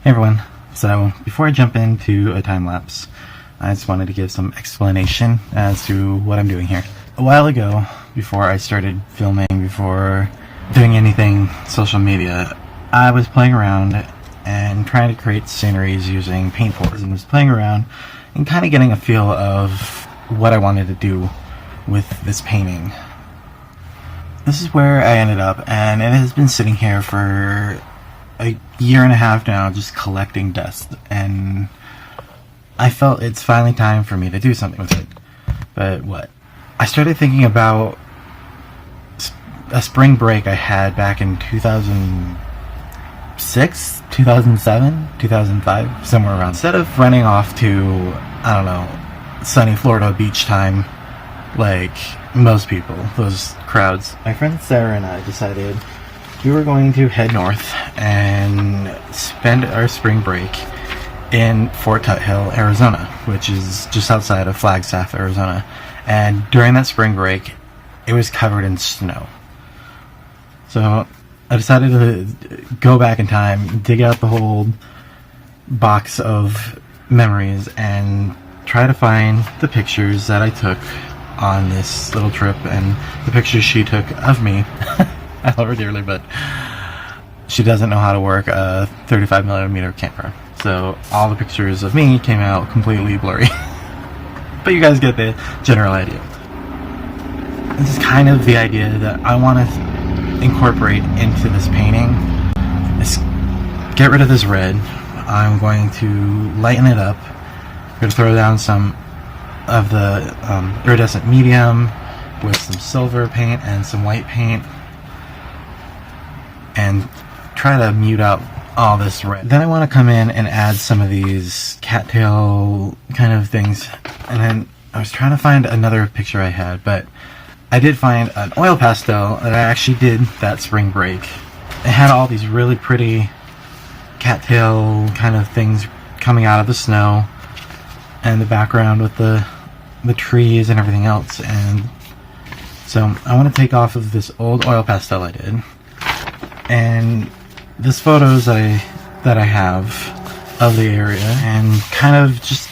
Hey everyone, so before I jump into a time-lapse, I just wanted to give some explanation as to what I'm doing here. A while ago, before I started filming, before doing anything social media, I was playing around and trying to create sceneries using paint pours, and was playing around and kind of getting a feel of what I wanted to do with this painting. This is where I ended up, and it has been sitting here for a year and a half now, just collecting dust, and I felt it's finally time for me to do something with it. But what? I started thinking about a spring break I had back in 2006, 2007, 2005, somewhere around. Instead of running off to, I don't know, sunny Florida beach time like most people, those crowds, my friend Sarah and I decided we were going to head north and spend our spring break in Fort Tuthill, Arizona, which is just outside of Flagstaff, Arizona. And during that spring break, it was covered in snow. So I decided to go back in time, dig out the whole box of memories, and try to find the pictures that I took on this little trip and the pictures she took of me. I love her dearly, but she doesn't know how to work a 35mm camera. So all the pictures of me came out completely blurry. But you guys get the general idea. This is kind of the idea that I want to incorporate into this painting. Is get rid of this red. I'm going to lighten it up. I'm going to throw down some of the iridescent medium with some silver paint and some white paint, and try to mute out all this red. Then I want to come in and add some of these cattail kind of things. And then I was trying to find another picture I had, but I did find an oil pastel that I actually did that spring break. It had all these really pretty cattail kind of things coming out of the snow, and the background with the trees and everything else. And so I want to take off of this old oil pastel I did, and this photos that I have of the area, and kind of just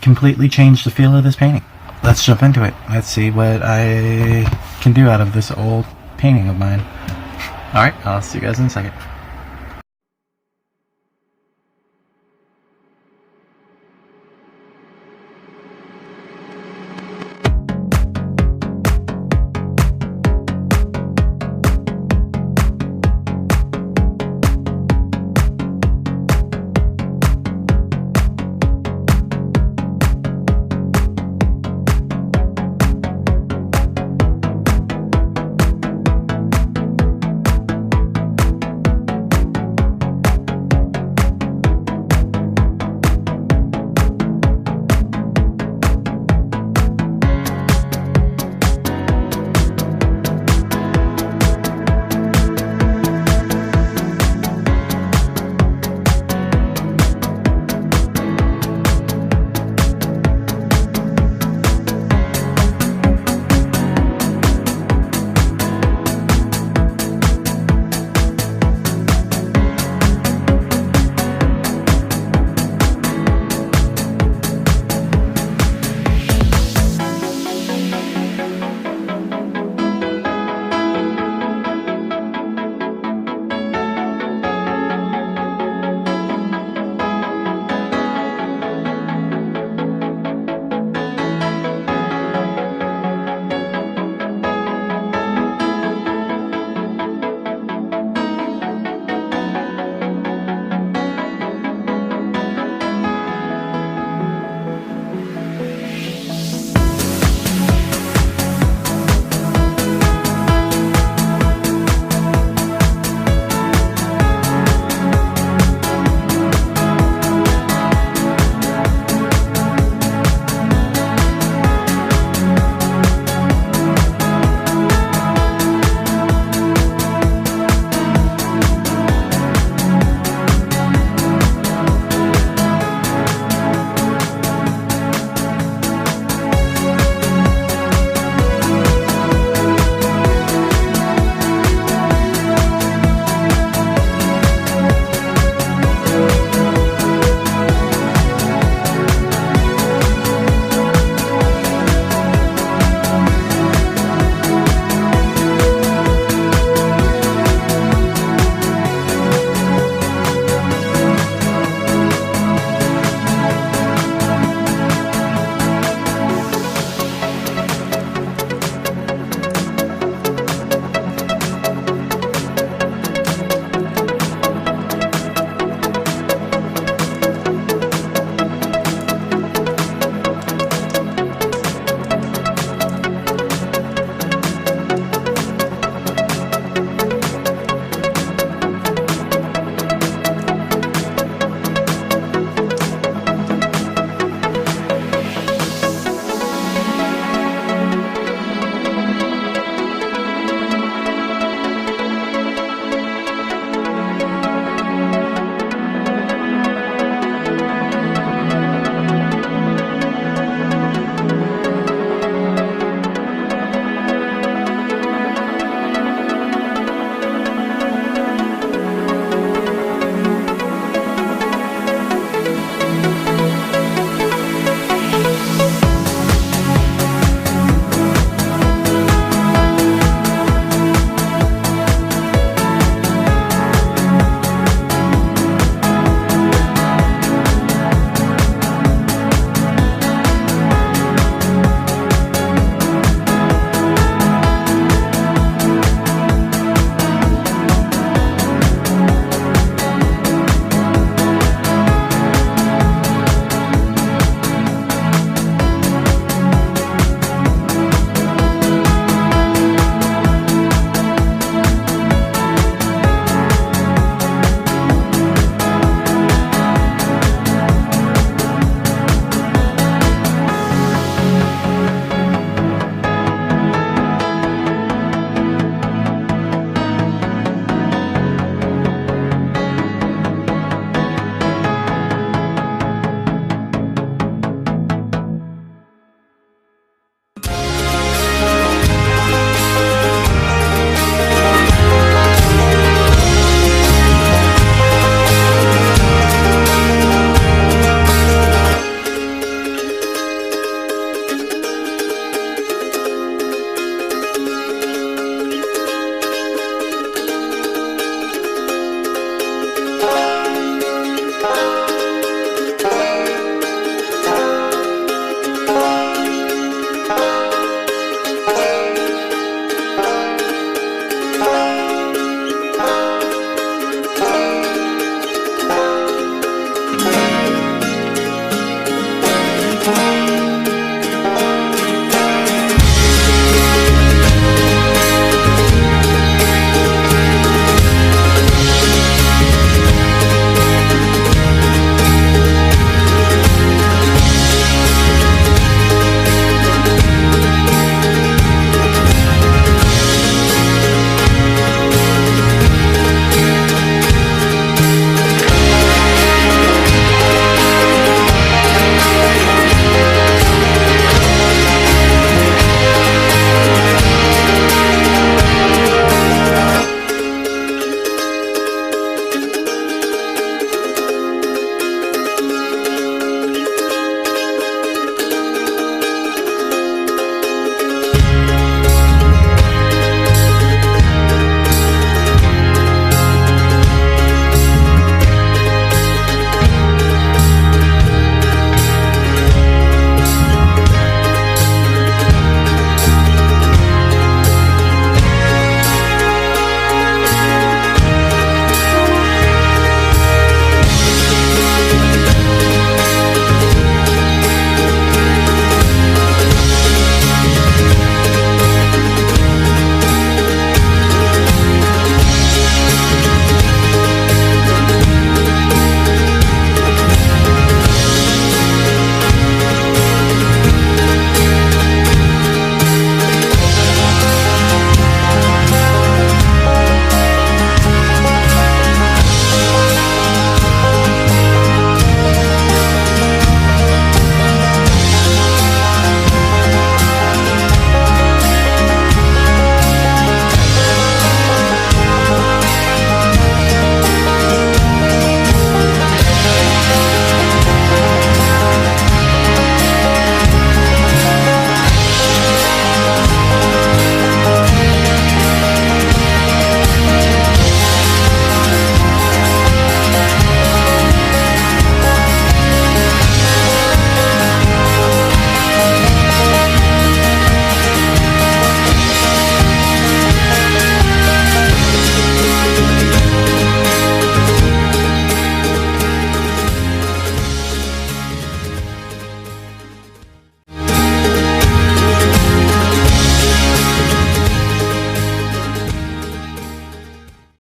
completely change the feel of this painting. Let's jump into it. Let's see what I can do out of this old painting of mine. Alright, I'll see you guys in a second.